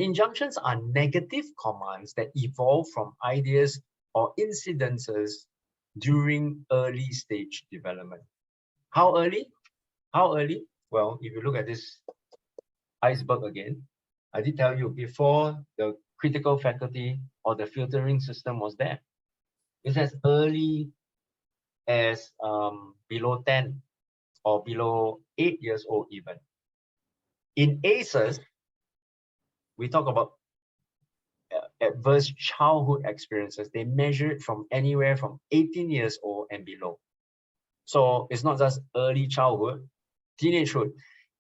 Injunctions are negative commands that evolve from ideas or incidences during early stage development. How early? How early? Well, if you look at this iceberg again, I did tell you before the critical faculty or the filtering system was there. It's as early as below 10 or below 8 years old even. In ACEs, we talk about adverse childhood experiences. They measure it from anywhere from 18 years old and below. So it's not just early childhood, teenagehood.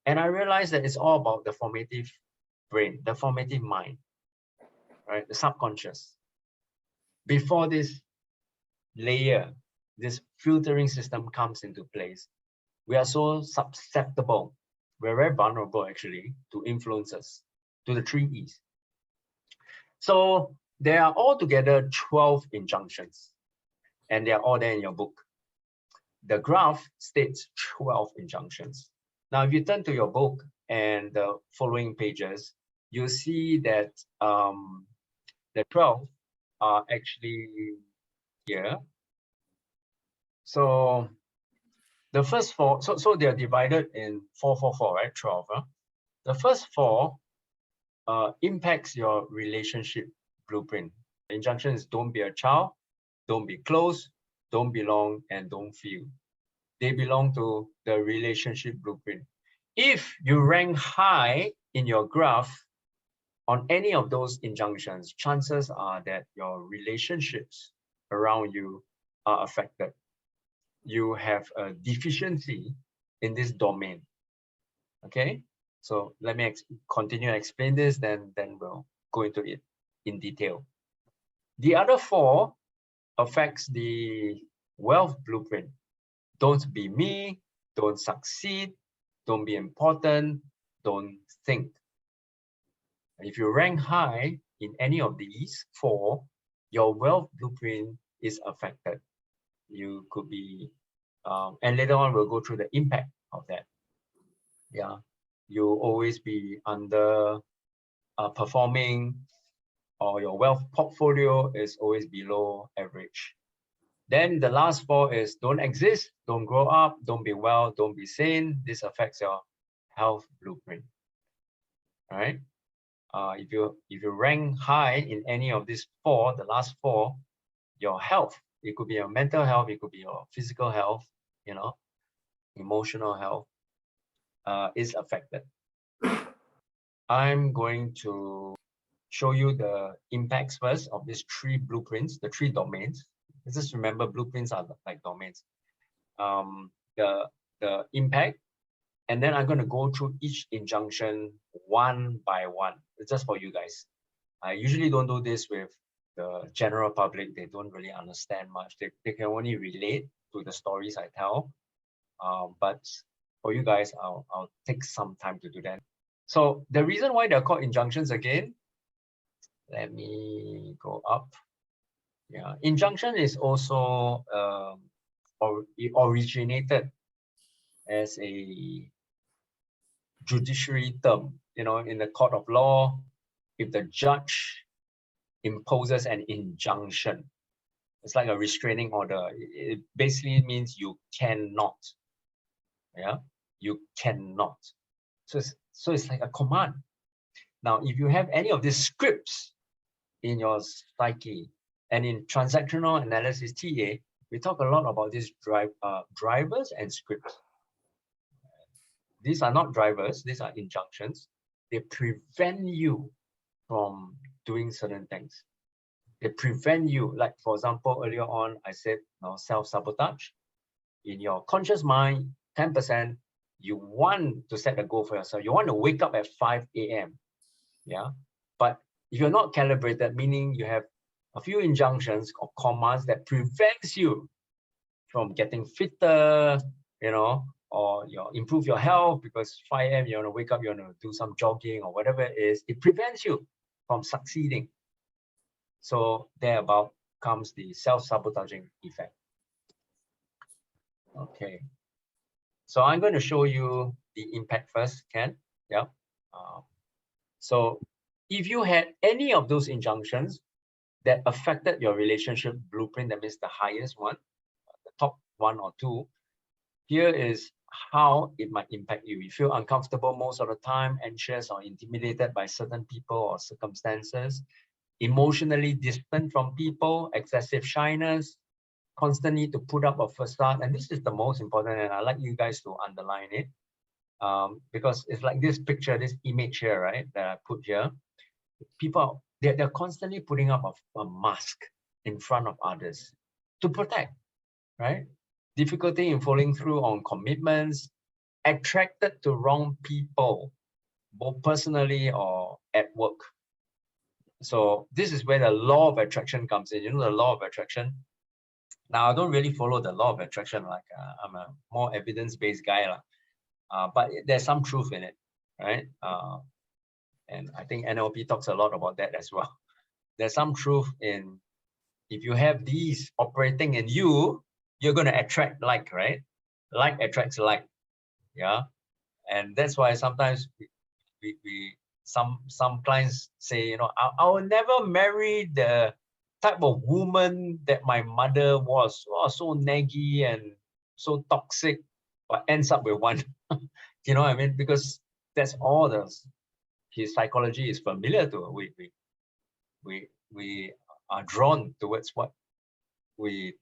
And I realized that it's all about the formative brain, the formative mind, right? The subconscious. Before this layer, this filtering system comes into place, we are so susceptible. We're very vulnerable actually to influences, to the 3 E's. So there are altogether 12 injunctions, and they are all there in your book. The graph states 12 injunctions. Now, if you turn to your book and the following pages, you'll see that the 12 are actually here. So the first 4, so they are divided in 4, 4, 4, right? 12. Huh? The first 4 impacts your relationship blueprint. The injunction is don't be a child, don't be close, don't belong, and don't feel. They belong to the relationship blueprint. If you rank high in your graph on any of those injunctions, chances are that your relationships around you are affected. You have a deficiency in this domain. Okay, so let me continue to explain this, then we'll go into it in detail. The other 4 affects the wealth blueprint. Don't be me, don't succeed, don't be important, don't think. If you rank high in any of these 4, your wealth blueprint is affected. You could be, and later on we'll go through the impact of that. Yeah, you'll always be under performing, or your wealth portfolio is always below average. Then the last 4 is don't exist, don't grow up, don't be well, don't be sane. This affects your health blueprint. All right. If you rank high in any of these 4, the last 4, your health, it could be your mental health, it could be your physical health, you know, emotional health, is affected. I'm going to show you the impacts first of these 3 blueprints, the 3 domains. Just remember, blueprints are like domains. The impact, and then I'm going to go through each injunction one by one. It's just for you guys. I usually don't do this with the general public. They don't really understand much. They can only relate to the stories I tell. But for you guys, I'll take some time to do that. So the reason why they're called injunctions again, let me go up. Yeah, injunction is also originated as a judiciary term. You know, in the court of law, if the judge imposes an injunction, it's like a restraining order. It basically means you cannot. Yeah, you cannot. So it's like a command. Now, if you have any of these scripts in your psyche, and in transactional analysis, TA, we talk a lot about these drivers and scripts. These are not drivers, these are injunctions. They prevent you from doing certain things. They prevent you, like for example, earlier on, I said, self-sabotage. In your conscious mind, 10%, you want to set a goal for yourself. You want to wake up at 5 a.m. Yeah, but if you're not calibrated, meaning you have a few injunctions or commands that prevents you from getting fitter, you know, or improve your health, because 5 a.m. you want to wake up, you want to do some jogging or whatever it is, it prevents you from succeeding. So thereabout comes the self-sabotaging effect. Okay. So I'm going to show you the impact first, Ken. Yeah. So if you had any of those injunctions that affected your relationship blueprint, that means the highest one, the top one or two, here is how it might impact you. You feel uncomfortable most of the time, anxious or intimidated by certain people or circumstances, emotionally distant from people, excessive shyness, constant need to put up a facade. And this is the most important, and I'd like you guys to underline it, because it's like this picture, this image here, right, that I put here. People, they're constantly putting up a mask in front of others to protect, right? Difficulty in following through on commitments, attracted to wrong people, both personally or at work. So this is where the law of attraction comes in. You know the law of attraction? Now, I don't really follow the law of attraction, like I'm a more evidence-based guy, but there's some truth in it, right? And I think NLP talks a lot about that as well. There's some truth in, if you have these operating in you, you're going to attract like, right? Like attracts like, yeah. And that's why sometimes some clients say, you know, I will never marry the type of woman that my mother was. Oh, so naggy and so toxic, but ends up with one. You know what I mean? Because that's all his psychology is familiar to. We are drawn towards what we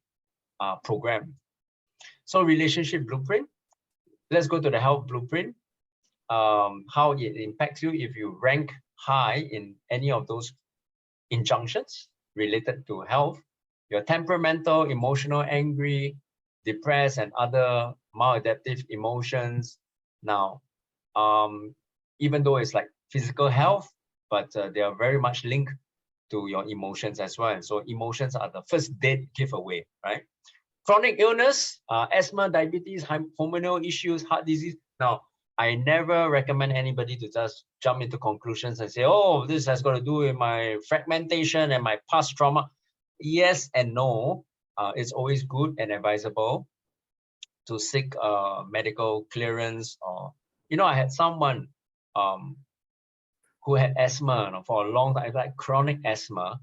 are programmed. So relationship blueprint. Let's go to the health blueprint. How it impacts you if you rank high in any of those injunctions related to health. You're temperamental, emotional, angry, depressed, and other maladaptive emotions. Now, even though it's like physical health, but they are very much linked to your emotions as well. And so emotions are the first dead giveaway, right? Chronic illness, asthma, diabetes, hormonal issues, heart disease. Now, I never recommend anybody to just jump into conclusions and say, oh, this has got to do with my fragmentation and my past trauma. Yes and no. It's always good and advisable to seek medical clearance. Or, you know, I had someone who had asthma for a long time, like chronic asthma,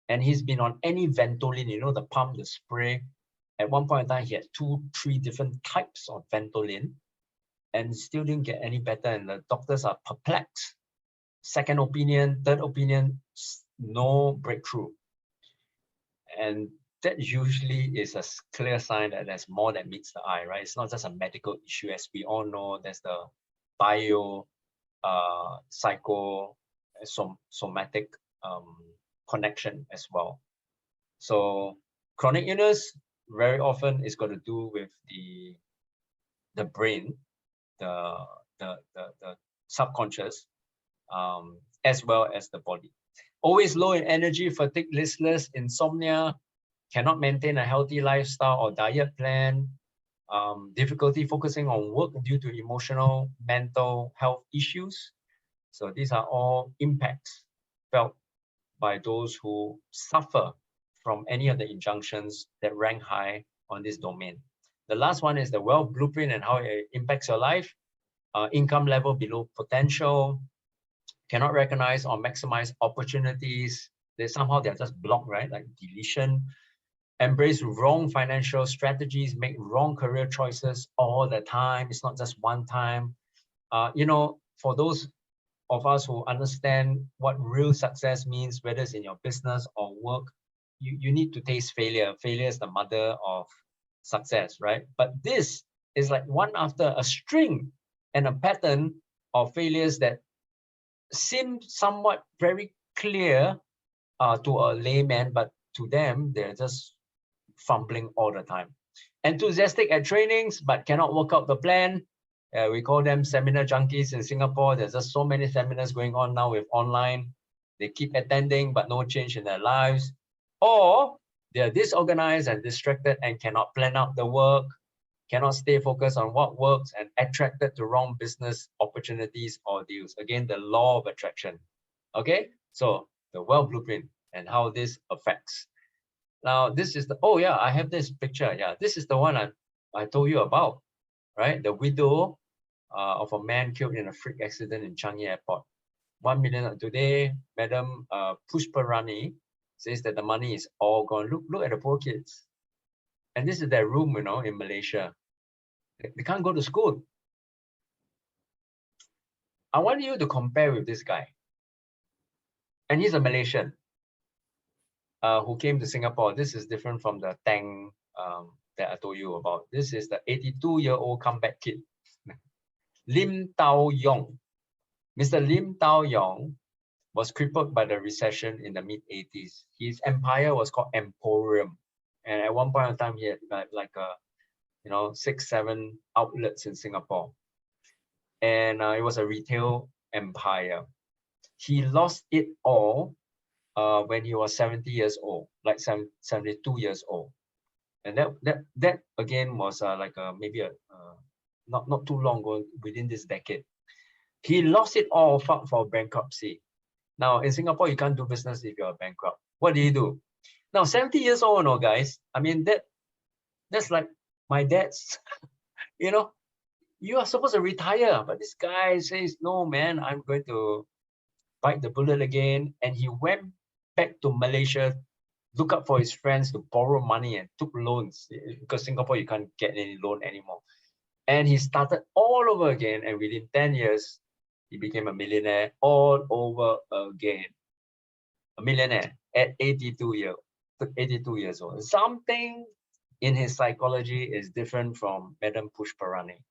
and he's been on any Ventolin, you know, the pump, the spray. At one point in time, he had 2-3 different types of Ventolin, and still didn't get any better, and the doctors are perplexed. Second opinion, third opinion, no breakthrough. And that usually is a clear sign that there's more that meets the eye, right? It's not just a medical issue. As we all know, there's the bio, somatic connection as well. So chronic illness very often is got to do with the brain, the subconscious, as well as the body. Always low in energy, fatigue, listless, insomnia, cannot maintain a healthy lifestyle or diet plan, difficulty focusing on work due to emotional, mental health issues. So these are all impacts felt by those who suffer from any of the injunctions that rank high on this domain. The last one is the wealth blueprint and how it impacts your life. Income level below potential, cannot recognize or maximize opportunities. Somehow they're just blocked, right? Like deletion. Embrace wrong financial strategies, make wrong career choices all the time. It's not just one time. You know, for those of us who understand what real success means, whether it's in your business or work, you need to taste failure. Failure is the mother of success, right? But this is like one after a string and a pattern of failures that seem somewhat very clear to a layman, but to them, they're just fumbling all the time. Enthusiastic at trainings, but cannot work out the plan. We call them seminar junkies in Singapore. There's just so many seminars going on now with online. They keep attending, but no change in their lives. Or they're disorganized and distracted and cannot plan out the work, cannot stay focused on what works, and attracted to wrong business opportunities or deals. Again, the law of attraction. Okay, so the wealth blueprint and how this affects. Now, this is the, oh yeah, I have this picture. Yeah, this is the one I told you about, right? The widow of a man killed in a freak accident in Changi Airport. 1 million. Today, Madam Pushparani says that the money is all gone. Look at the poor kids. And this is their room, you know, in Malaysia. They can't go to school. I want you to compare with this guy. And he's a Malaysian who came to Singapore. This is different from the Tang that I told you about. This is the 82-year-old comeback kid, Lim Tao Yong. Mr. Lim Tao Yong was crippled by the recession in the mid-80s. His empire was called Emporium. And at one point in time, he had like 6, 7 outlets in Singapore. And it was a retail empire. He lost it all when he was 70 years old, like 72 years old. And that again was maybe not too long ago, within this decade. He lost it all for bankruptcy. Now in Singapore, you can't do business if you're bankrupt. What do you do? Now 70 years old, no guys. I mean that's like my dad's. You know, you are supposed to retire, but this guy says, no man, I'm going to bite the bullet again. And he went back to Malaysia, look up for his friends to borrow money and took loans, because Singapore, you can't get any loan anymore. And he started all over again. And within 10 years, he became a millionaire all over again. A millionaire at 82 years old. Something in his psychology is different from Madam Pushparani.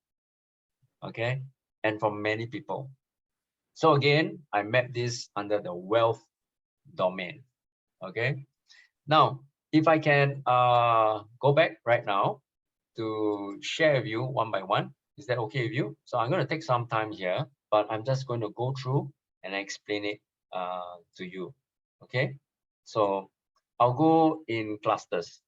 Okay, and from many people. So again, I mapped this under the wealth domain. Okay, now if I can go back right now to share with you one by one, is that okay with you? So I'm going to take some time here, but I'm just going to go through and explain it to you. Okay, so I'll go in clusters,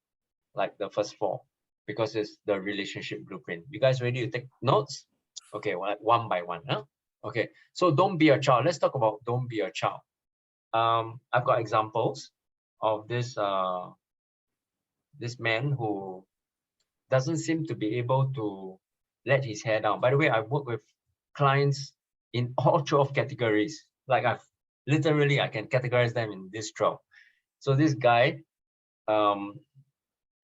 like the first 4, because it's the relationship blueprint. You guys ready to take notes? Okay, one by one. Huh? Okay, so don't be a child. Let's talk about don't be a child. I've got examples of this this man who doesn't seem to be able to let his hair down. By the way, I've worked with clients in all 12 categories. Like I can categorize them in this 12. So this guy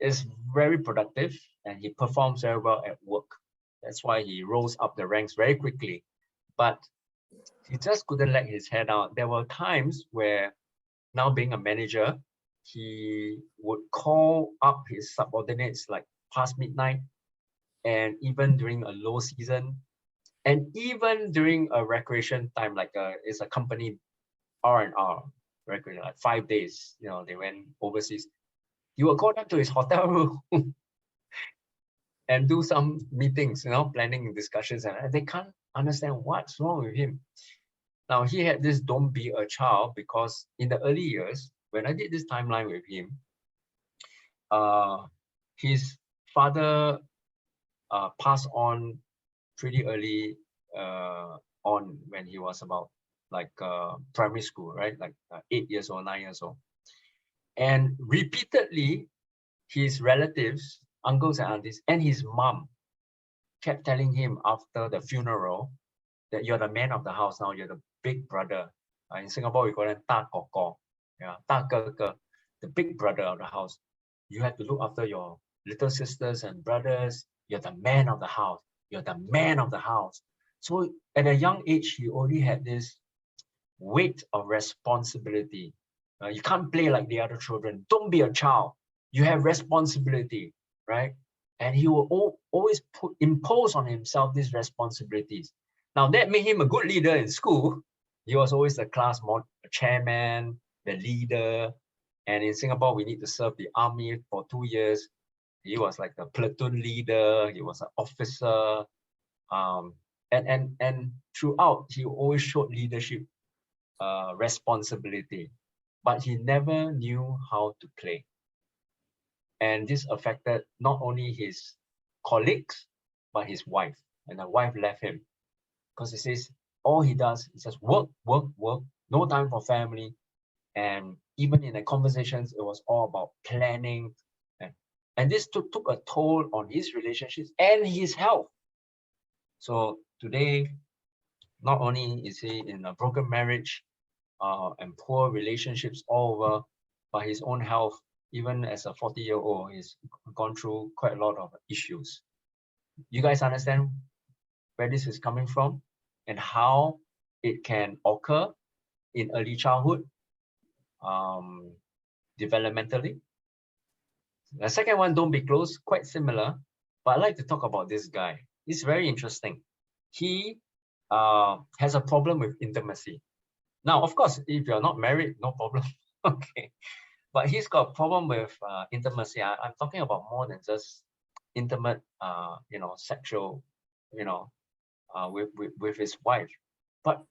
is very productive and he performs very well at work. That's why he rose up the ranks very quickly. But he just couldn't let his hair down. There were times where, now being a manager, he would call up his subordinates like past midnight, and even during a low season, and even during a recreation time, like it's a company R&R recreation, like 5 days, you know, they went overseas. He would call them to his hotel room and do some meetings, you know, planning discussions, and they can't understand what's wrong with him. Now, he had this don't be a child because in the early years, when I did this timeline with him, his father passed on pretty early on when he was about like primary school, right? Like 8 years old, 9 years old. And repeatedly, his relatives, uncles and aunties, and his mom kept telling him after the funeral that you're the man of the house now, you're the big brother. In Singapore, we call them Ta Koko, yeah, Ta Ke, the big brother of the house. You have to look after your little sisters and brothers. You're the man of the house. You're the man of the house. So at a young age, he already had this weight of responsibility. You can't play like the other children. Don't be a child. You have responsibility, right? And he will always impose on himself these responsibilities. Now that made him a good leader in school. He was always the class chairman, the leader. And in Singapore, we need to serve the army for 2 years. He was like the platoon leader. He was an officer. And throughout, he always showed leadership responsibility, but he never knew how to play. And this affected not only his colleagues, but his wife. And the wife left him because he says all he does is just work, work, work, no time for family. And even in the conversations, it was all about planning. And this took a toll on his relationships and his health. So today, Not only is he in a broken marriage and poor relationships all over, but his own health, even as a 40-year-old, he's gone through quite a lot of issues. You guys understand where this is coming from and how it can occur in early childhood, developmentally? The second one, don't be close, quite similar, but I'd like to talk about this guy. He's very interesting. He has a problem with intimacy. Now, of course, if you're not married, no problem. Okay. But he's got a problem with intimacy. I'm talking about more than just intimate, sexual, with his wife. But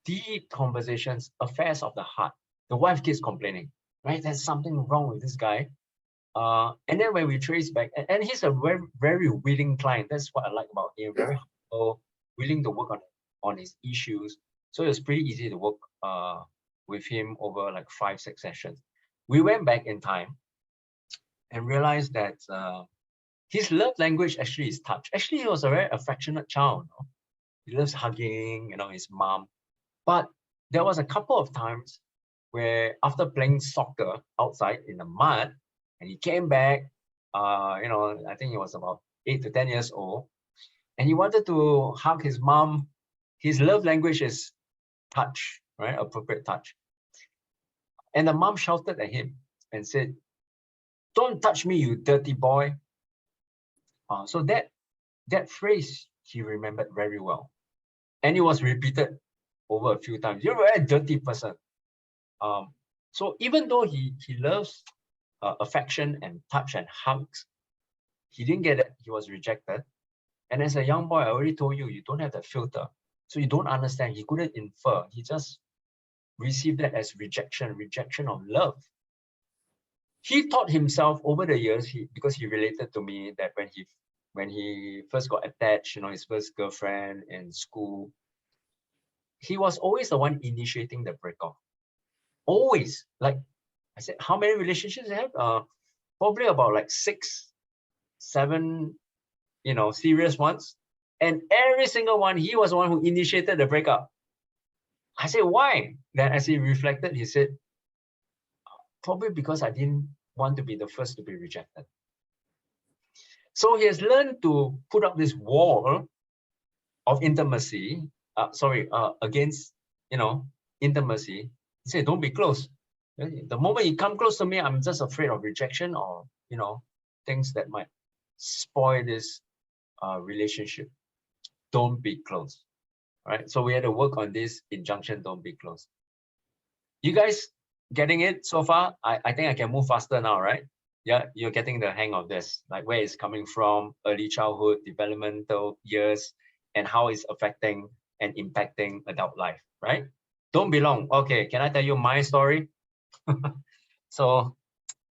deep conversations, affairs of the heart. The wife keeps complaining, right? There's something wrong with this guy. And then when we trace back, and he's a very, very willing client. That's what I like about him. Very humble, willing to work on his issues. So it's pretty easy to work with him over like 5-6 sessions. We went back in time and realized that his love language actually is touch. Actually, he was a very affectionate child. You know? He loves hugging, his mom. But there was a couple of times where after playing soccer outside in the mud, and he came back, I think he was about 8 to 10 years old, and he wanted to hug his mom. His love language is touch, right? Appropriate touch. And the mom shouted at him and said, "Don't touch me, you dirty boy." So that phrase he remembered very well. And it was repeated over a few times. You're a very dirty person. So even though he loves affection and touch and hugs, he didn't get it. He was rejected. And as a young boy, I already told you, you don't have that filter. So you don't understand. He couldn't infer. He just received that as rejection of love. He taught himself over the years, because he related to me, that when he first got attached, his first girlfriend in school, he was always the one initiating the breakup. Always. Like I said, how many relationships you have? Probably about like 6, 7, serious ones. And every single one, he was the one who initiated the breakup. I said, why? Then as he reflected, he said, probably because I didn't want to be the first to be rejected. So he has learned to put up this wall of intimacy, against, intimacy. He said, don't be close. The moment you come close to me, I'm just afraid of rejection or, things that might spoil this relationship. Don't be close. Right? So we had to work on this injunction, don't be close. You guys getting it so far? I think I can move faster now, right? Yeah, you're getting the hang of this, like where it's coming from, early childhood, developmental years, and how it's affecting and impacting adult life, right? Don't belong. Okay, can I tell you my story? So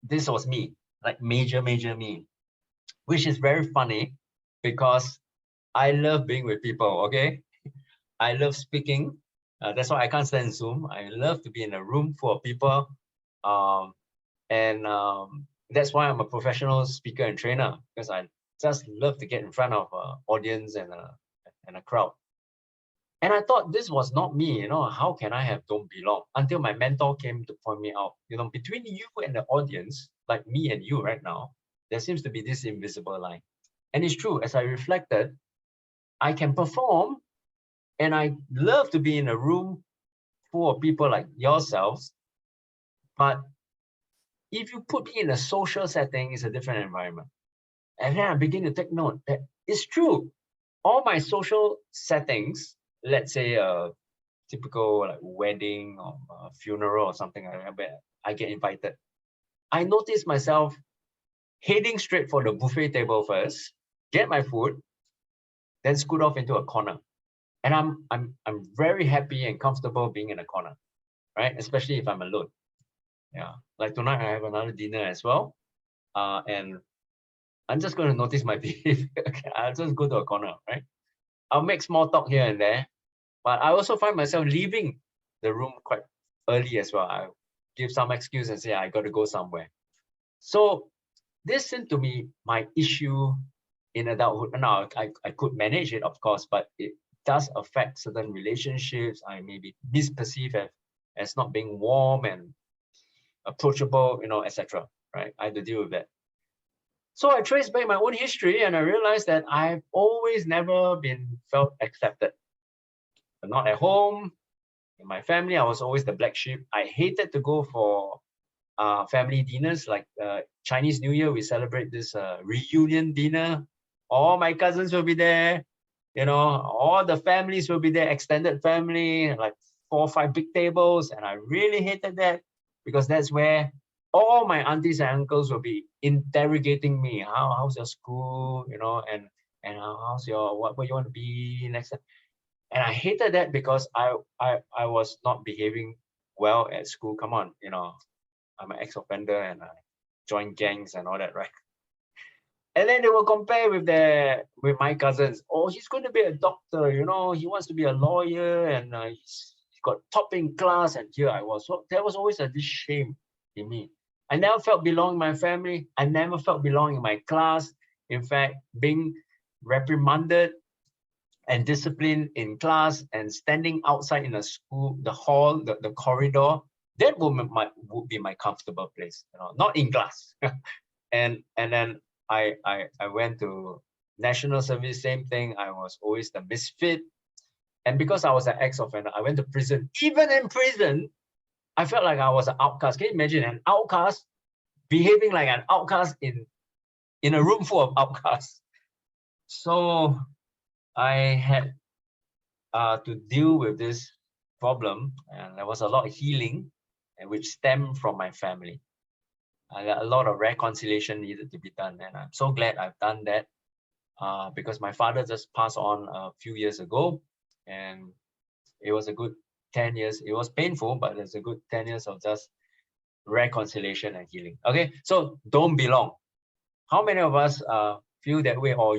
this was me, like major me, which is very funny because I love being with people, okay? I love speaking. That's why I can't stand Zoom. I love to be in a room full of people. That's why I'm a professional speaker and trainer, because I just love to get in front of an audience and a crowd. And I thought this was not me, how can I have don't belong? Until my mentor came to point me out, between you and the audience, like me and you right now, there seems to be this invisible line. And it's true, as I reflected, I can perform and I love to be in a room full of people like yourselves. But if you put me in a social setting, it's a different environment. And then I begin to take note that it's true. All my social settings, let's say a typical like wedding or a funeral or something like that, where I get invited, I notice myself heading straight for the buffet table first, get my food, then scoot off into a corner. And I'm very happy and comfortable being in a corner, right? Especially if I'm alone. Yeah, like tonight I have another dinner as well, and I'm just going to notice my behavior. Okay, I'll just go to a corner, right? I'll make small talk here and there, but I also find myself leaving the room quite early as well. I give some excuse and say I got to go somewhere. So this seemed to be my issue in adulthood. Now I could manage it, of course, but does affect certain relationships. I may be misperceived as not being warm and approachable, etc. Right? I had to deal with that. So I traced back my own history and I realized that I've always never been felt accepted. But not at home, in my family, I was always the black sheep. I hated to go for family dinners, like Chinese New Year. We celebrate this reunion dinner. All my cousins will be there. All the families will be there, extended family, like 4 or 5 big tables. And I really hated that because that's where all my aunties and uncles will be interrogating me. How's your school? And how's your what you want to be next time? And I hated that because I was not behaving well at school. Come on, I'm an ex-offender and I joined gangs and all that, right? And then they will compare with my cousins. Oh, he's going to be a doctor, he wants to be a lawyer and he's got top in class. And here I was. So there was always this shame in me. I never felt belong in my family. I never felt belong in my class. In fact, being reprimanded and disciplined in class and standing outside in a school, the hall, the corridor, that would be my comfortable place, not in class. and then I went to national service, same thing. I was always the misfit. And because I was an ex-offender, I went to prison. Even in prison, I felt like I was an outcast. Can you imagine an outcast behaving like an outcast in a room full of outcasts? So I had to deal with this problem, and there was a lot of healing, and which stemmed from my family. A lot of reconciliation needed to be done, and I'm so glad I've done that because my father just passed on a few years ago, and it was a good 10 years. It was painful, but it's a good 10 years of just reconciliation and healing. Okay, so don't belong. How many of us feel that way, or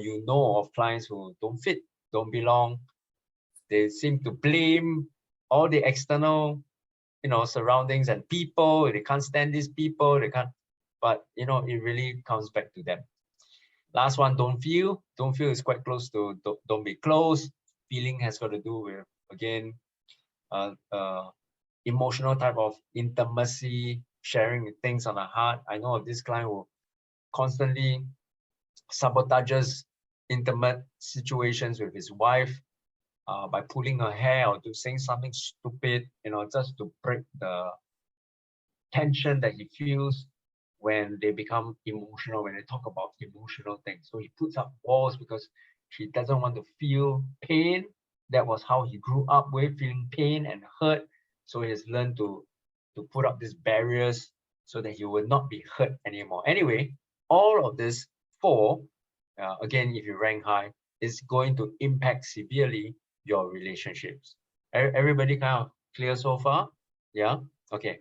of clients who don't fit, don't belong? They seem to blame all the external, surroundings and people. They can't stand these people. They can't. But it really comes back to them. Last one, don't feel. Don't feel is quite close to don't be close. Feeling has got to do with, again, emotional type of intimacy, sharing things on the heart. I know of this client who constantly sabotages intimate situations with his wife by pulling her hair or saying something stupid, just to break the tension that he feels when they become emotional, when they talk about emotional things. So he puts up walls because he doesn't want to feel pain. That was how he grew up with, feeling pain and hurt. So he has learned to put up these barriers so that he will not be hurt anymore. Anyway, all of this again, if you rank high, is going to impact severely your relationships. Everybody kind of clear so far? Yeah? Okay.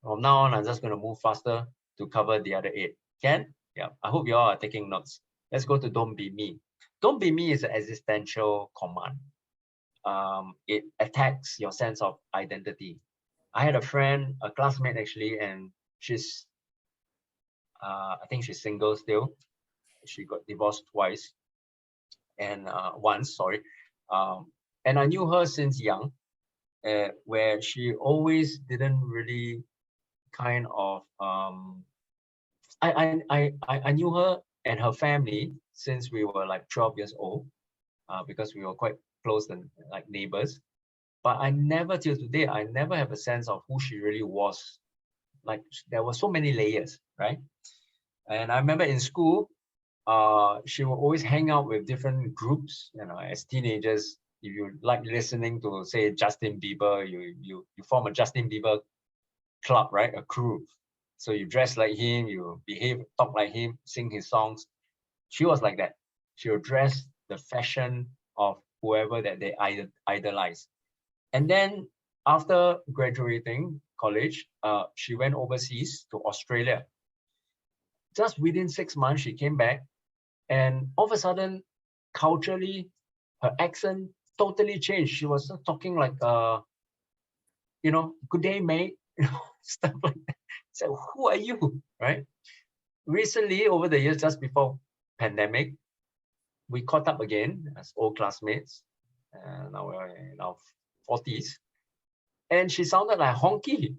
From now on, I'm just going to move faster to cover the other 8. Can? Yeah. I hope you all are taking notes. Let's go to don't be me. Don't be me is an existential command. It attacks your sense of identity. I had a friend, a classmate actually, and she's, I think she's single still. She got divorced twice, and once, sorry. And I knew her since young, where she always didn't really kind of, I knew her and her family since we were like 12 years old, because we were quite close and like neighbors. But I never, till today, I never have a sense of who she really was. Like there were so many layers, right? And I remember in school, she will always hang out with different groups. As teenagers, if you like listening to, say, Justin Bieber, you form a Justin Bieber club, right? A crew. So you dress like him, you behave, talk like him, sing his songs. She was like that. She would dress the fashion of whoever that they idolize. And then after graduating college, she went overseas to Australia. Just within 6 months, she came back, and all of a sudden, culturally, her accent totally changed. She was talking like, good day, mate, stuff like that. So who are you, right? Recently, over the years, just before pandemic, we caught up again as old classmates. and now we're in our 40s, and she sounded like honky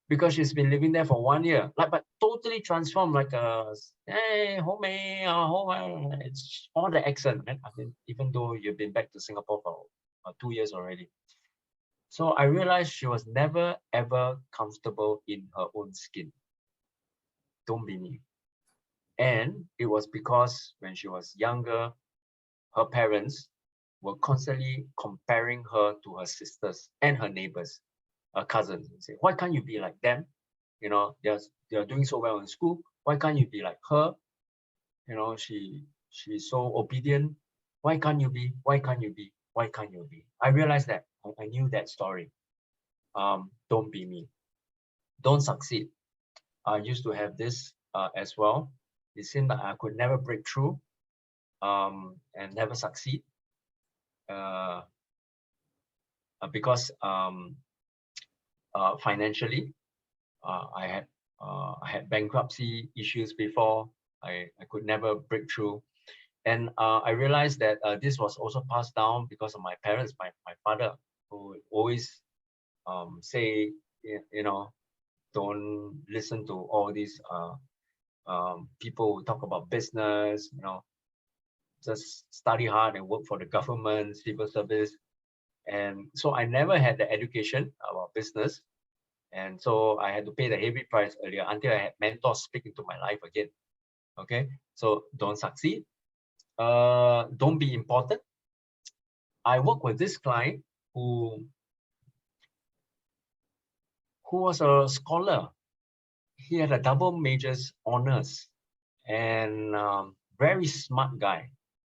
because she's been living there for 1 year, like, but totally transformed, like a hey homie, home. It's all the accent, right? I mean, even though you've been back to Singapore for 2 years already. So I realized she was never ever comfortable in her own skin. Don't be me. And it was because when she was younger, her parents were constantly comparing her to her sisters and her neighbors, her cousins, and say, why can't you be like them? You know, they're doing so well in school. Why can't you be like her? You know, she's so obedient. Why can't you be? Why can't you be? Why can't you be? I realized that. I knew that story. Don't be me. Don't succeed. I used to have this as well. It seemed that I could never break through and never succeed because financially, I had bankruptcy issues before. I could never break through. And I realized that this was also passed down because of my parents, my father, who would always say, you know, don't listen to all these people who talk about business, you know, just study hard and work for the government, civil service. And so I never had the education about business. And so I had to pay the heavy price earlier until I had mentors speak into my life again. Okay, so don't succeed. Don't be important. I work with this client who was a scholar. He had a double majors honors and very smart guy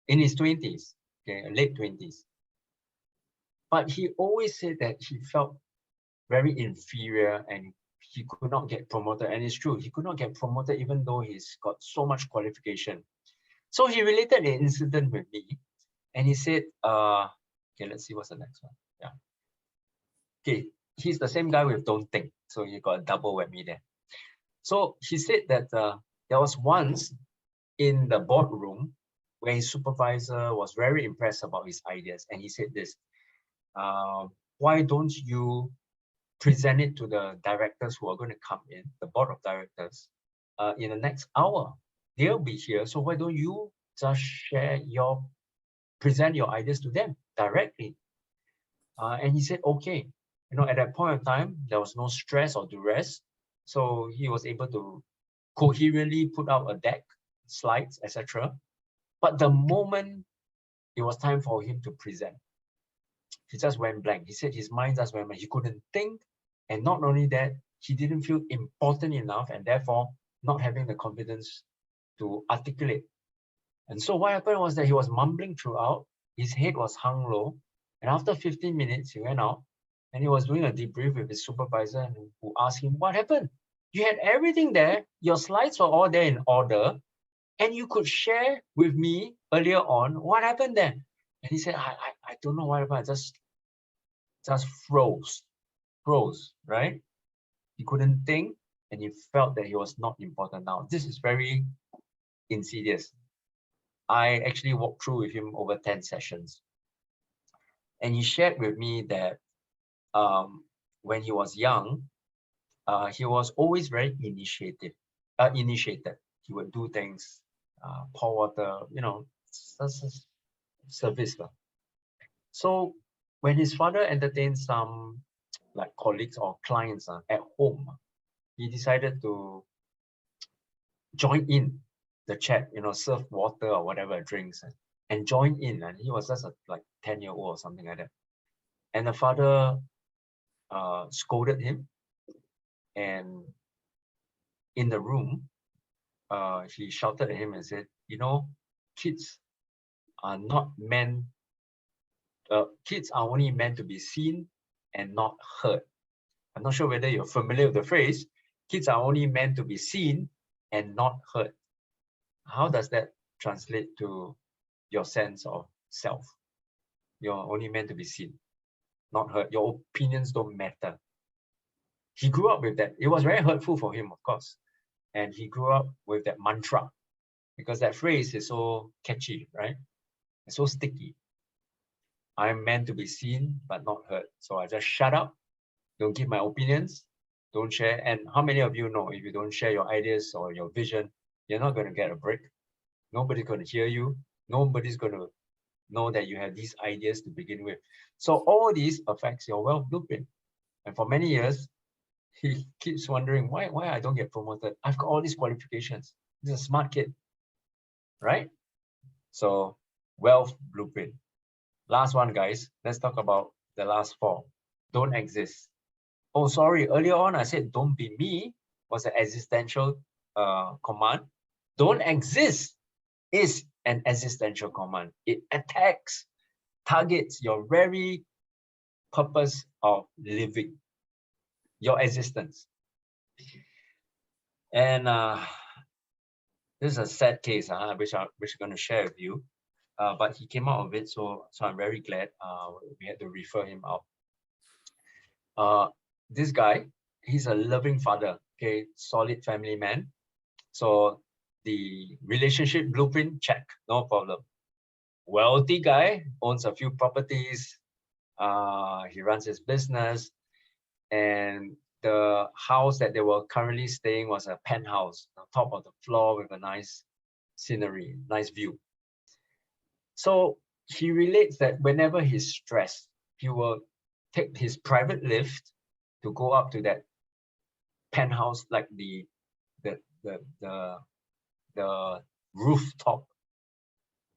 in his 20s, okay, late 20s. But he always said that he felt very inferior and he could not get promoted. And it's true, he could not get promoted even though he's got so much qualification. So he related an incident with me and he said, okay, let's see what's the next one. Yeah. Okay, he's the same guy with don't think. So you got a double whammy there. So he said that there was once in the boardroom where his supervisor was very impressed about his ideas. And he said this, why don't you present it to the directors who are going to come in, the board of directors, in the next hour? They'll be here. So why don't you just present your ideas to them directly? And he said, okay. You know, at that point of time, there was no stress or duress. So he was able to coherently put out a deck, slides, etc. But the moment it was time for him to present, he just went blank. He said his mind just went blank. He couldn't think. And not only that, he didn't feel important enough and therefore not having the confidence to articulate. And so what happened was that he was mumbling throughout. His head was hung low. And after 15 minutes, he went out and he was doing a debrief with his supervisor who asked him, what happened? You had everything there. Your slides were all there in order. And you could share with me earlier on what happened there. And he said, I don't know what happened. I just froze, right? He couldn't think and he felt that he was not important now. This is very insidious. I actually walked through with him over 10 sessions. And he shared with me that when he was young, he was always very initiated. He would do things, pour water, you know, service. So when his father entertained some like colleagues or clients at home, he decided to join in the chat, you know, serve water or whatever drinks and join in. And he was just like 10-year-old or something like that. And the father scolded him. And in the room, he shouted at him and said, you know, kids are not meant, kids are only meant to be seen and not heard. I'm not sure whether you're familiar with the phrase, kids are only meant to be seen and not heard. How does that translate to your sense of self? You're only meant to be seen, not heard. Your opinions don't matter. He grew up with that. It was very hurtful for him, of course. And he grew up with that mantra because that phrase is so catchy, right? It's so sticky. I'm meant to be seen but not heard. So I just shut up, don't give my opinions, don't share. And how many of you know if you don't share your ideas or your vision, you're not going to get a break. Nobody's going to hear you. Nobody's going to know that you have these ideas to begin with. So all these affects your wealth blueprint. And for many years, he keeps wondering why I don't get promoted. I've got all these qualifications. He's a smart kid, right? So wealth blueprint. Last one, guys. Let's talk about the last four. Don't exist. Oh, sorry. Earlier on, I said don't be me was an existential command. Don't exist is an existential command. It attacks, targets your very purpose of living, your existence. And this is a sad case, which I'm going to share with you. But he came out of it, so I'm very glad we had to refer him out. This guy, he's a loving father, okay, solid family man. So the relationship blueprint, check, no problem. Wealthy guy, owns a few properties. He runs his business, and the house that they were currently staying was a penthouse on top of the floor with a nice scenery, nice view. So he relates that whenever he's stressed, he will take his private lift to go up to that penthouse, like the rooftop,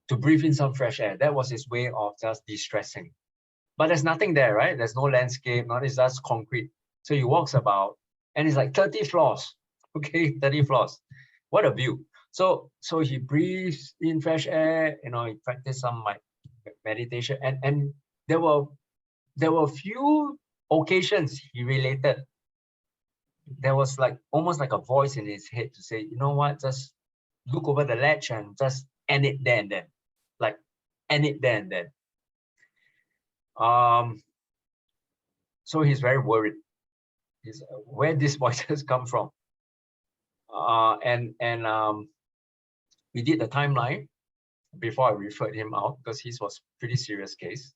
to breathe in some fresh air. That was his way of just de-stressing. But there's nothing there, right? There's no landscape, it's just concrete. So he walks about, and it's like 30 floors. Okay, 30 floors. What a view. So he breathes in fresh air, he practiced some meditation, and there were a few occasions he related. There was like almost like a voice in his head to say, you know what, just look over the ledge and just end it there and then. Like end it there and then. So he's very worried. He's where these voices come from. We did the timeline before I referred him out, because his was pretty serious case.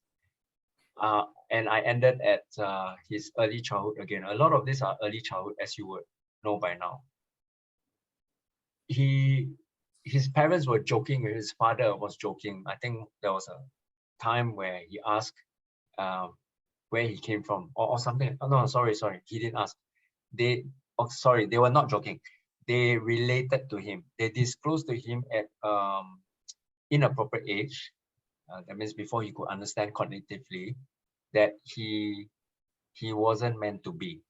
And I ended at his early childhood again. A lot of these are early childhood, as you would know by now. His parents were joking, his father was joking. I think there was a time where he asked where he came from or something. Oh, no, sorry, he didn't ask. They were not joking. They related to him. They disclosed to him at inappropriate age. That means before he could understand cognitively that he wasn't meant to be.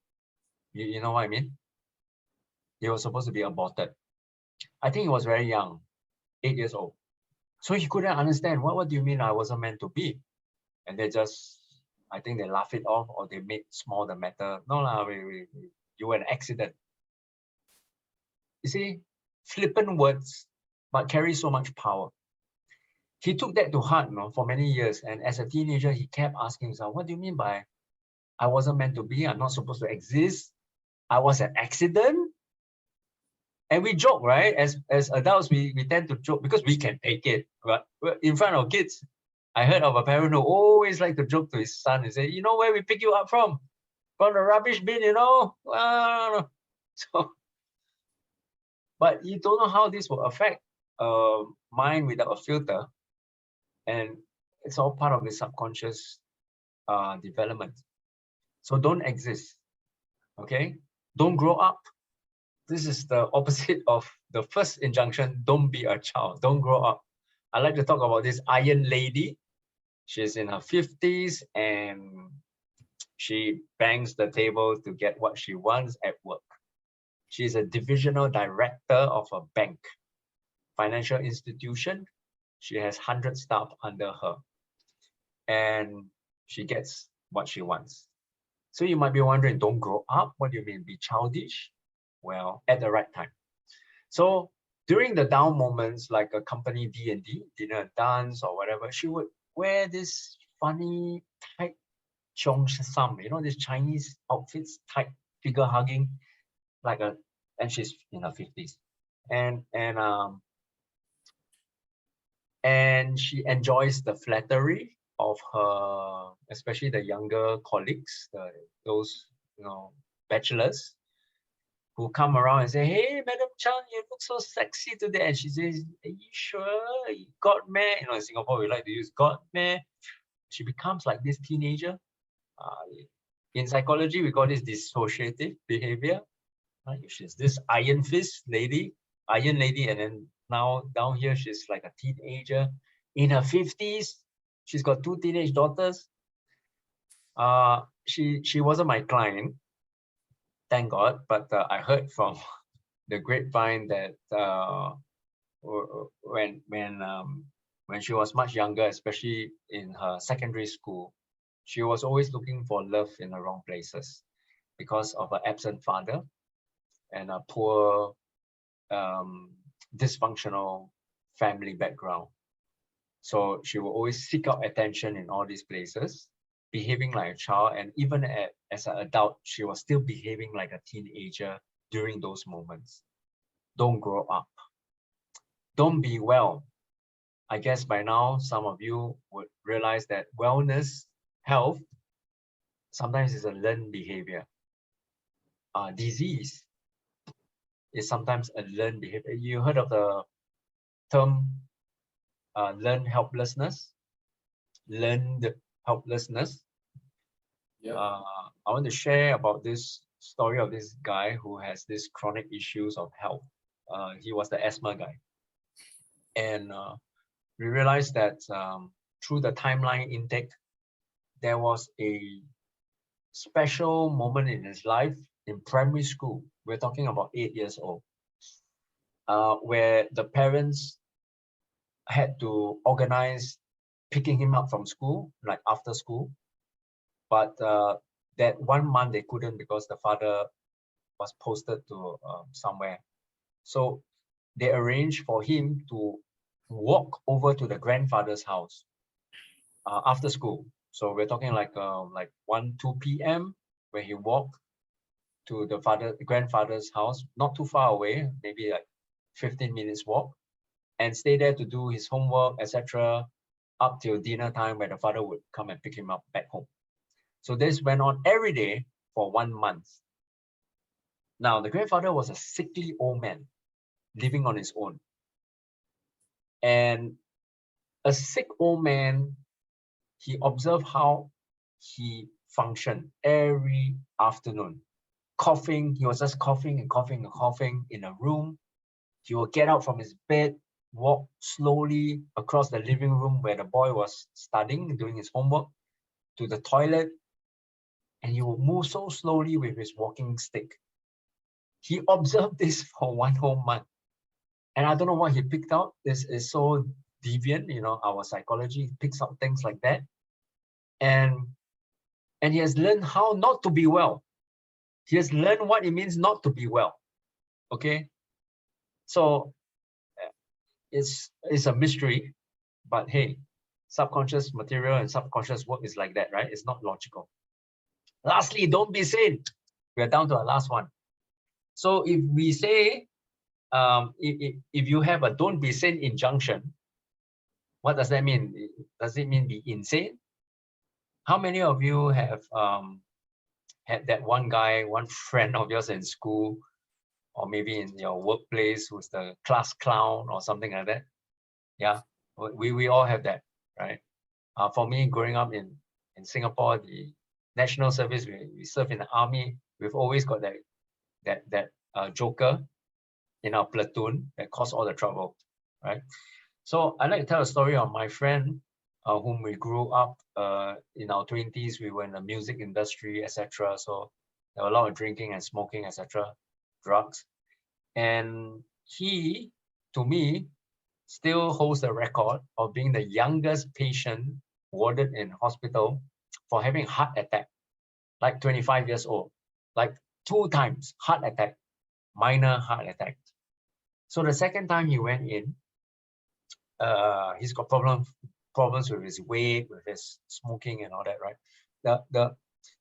You know what I mean? He was supposed to be aborted. I think he was very young, 8 years old. So he couldn't understand, what do you mean I wasn't meant to be? And they just, I think they laugh it off, or they made small the matter. No, you were an accident. You see, flippant words, but carry so much power. He took that to heart, for many years. And as a teenager, he kept asking himself, what do you mean by I wasn't meant to be? I'm not supposed to exist. I was an accident. And we joke, right? As adults, we tend to joke because we can take it. But in front of kids, I heard of a parent who always like to joke to his son and say, you know where we pick you up from? From the rubbish bin, So, but you don't know how this will affect mind without a filter. And it's all part of the subconscious development. So don't exist, okay? Don't grow up. This is the opposite of the first injunction, don't be a child, don't grow up. I like to talk about this iron lady. She's in her 50s and she bangs the table to get what she wants at work. She's a divisional director of a bank, financial institution. She has 100 staff under her, and she gets what she wants. So you might be wondering, don't grow up. What do you mean, be childish? Well, at the right time. So during the down moments, like a company D&D, dinner and dance or whatever, she would wear this funny tight cheongsam, this Chinese outfits, tight figure hugging, and she's in her 50s. And she enjoys the flattery of her, especially the younger colleagues, those bachelors, who come around and say, "Hey, Madam Chan, you look so sexy today." And she says, "Are you sure? You got me?" In Singapore, we like to use "got me." She becomes like this teenager. In psychology, we call this dissociative behavior. She's this iron fist lady, and then now down here, she's like a teenager in her 50s. She's got 2 teenage daughters. She wasn't my client, thank God, but I heard from the grapevine that when she was much younger, especially in her secondary school, she was always looking for love in the wrong places because of her absent father and a poor, dysfunctional family background. So she will always seek out attention in all these places, behaving like a child, and even as an adult, she was still behaving like a teenager during those moments. Don't grow up. Don't be well. I guess by now, some of you would realize that wellness, health, sometimes is a learned behavior. Disease is sometimes a learned behavior. You heard of the term learned helplessness? Learned helplessness. Yeah. I want to share about this story of this guy who has this chronic issues of health. He was the asthma guy. And we realized that through the timeline intake, there was a special moment in his life in primary school. We're talking about 8 years old, where the parents had to organize picking him up from school, like after school. But that 1 month they couldn't because the father was posted to somewhere. So they arranged for him to walk over to the grandfather's house after school. So we're talking like 1, 2 p.m. where he walked to the grandfather's house, not too far away, maybe like 15 minutes walk, and stay there to do his homework, etc., up till dinner time where the father would come and pick him up back home. So this went on every day for 1 month. Now, the grandfather was a sickly old man living on his own. And a sick old man, he observed how he functioned every afternoon. Coughing, he was just coughing and coughing and coughing in a room. He would get out from his bed, walk slowly across the living room where the boy was studying, doing his homework, to the toilet, and he would move so slowly with his walking stick. He observed this for 1 whole month. And I don't know what he picked out. This is so deviant, our psychology picks out things like that. And he has learned how not to be well. He has learned what it means not to be well. Okay? So it's a mystery, but hey, subconscious material and subconscious work is like that, right? It's not logical. Lastly, don't be sane. We're down to our last one. So if we say, if you have a don't be sane injunction, what does that mean? Does it mean be insane? How many of you have had that one guy, one friend of yours in school, or maybe in your workplace, who's the class clown or something like that? Yeah, we all have that, right? For me, growing up in Singapore, the national service, we serve in the army. We've always got that joker in our platoon that caused all the trouble, right? So I'd like to tell a story of my friend whom we grew up in our 20s. We were in the music industry, etc. So there were a lot of drinking and smoking, etc., drugs. And he, to me, still holds the record of being the youngest patient warded in hospital for having heart attack, like 25 years old, like 2 times heart attack, minor heart attack. So the second time he went in, he's got problems with his weight, with his smoking and all that, right?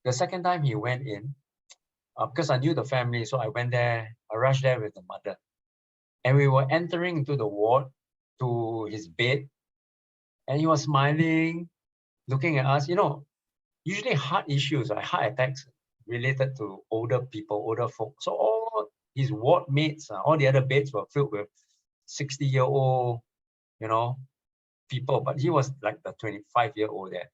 The second time he went in, because I knew the family, so I went there, I rushed there with the mother. And we were entering into the ward to his bed, and he was smiling, looking at us, you know, usually heart issues, like heart attacks related to older people, older folk. So all his ward mates, all the other beds were filled with 60-year-old, you know, people, but he was like the 25-year-old there.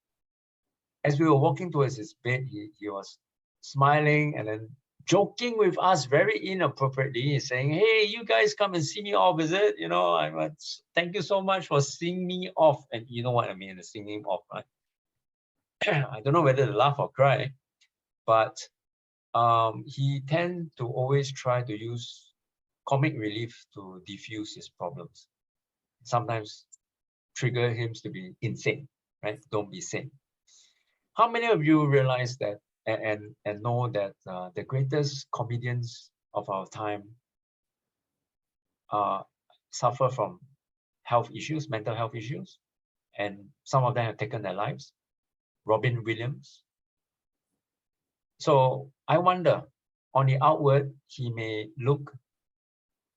As we were walking towards his bed, he was smiling and then joking with us very inappropriately, saying, "Hey, you guys come and see me off, is it? You know, thank you so much for seeing me off." And you know what I mean, seeing him off, right? I don't know whether to laugh or cry, but he tend to always try to use comic relief to diffuse his problems. Sometimes trigger him to be insane, right? Don't be sane. How many of you realize that and know that the greatest comedians of our time suffer from health issues, mental health issues, and some of them have taken their lives? Robin Williams. So I wonder, on the outward, he may look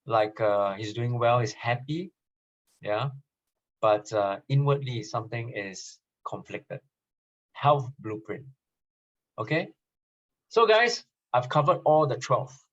like he's doing well, he's happy, yeah, but inwardly something is conflicted. Health blueprint. Okay, so guys, I've covered all the 12.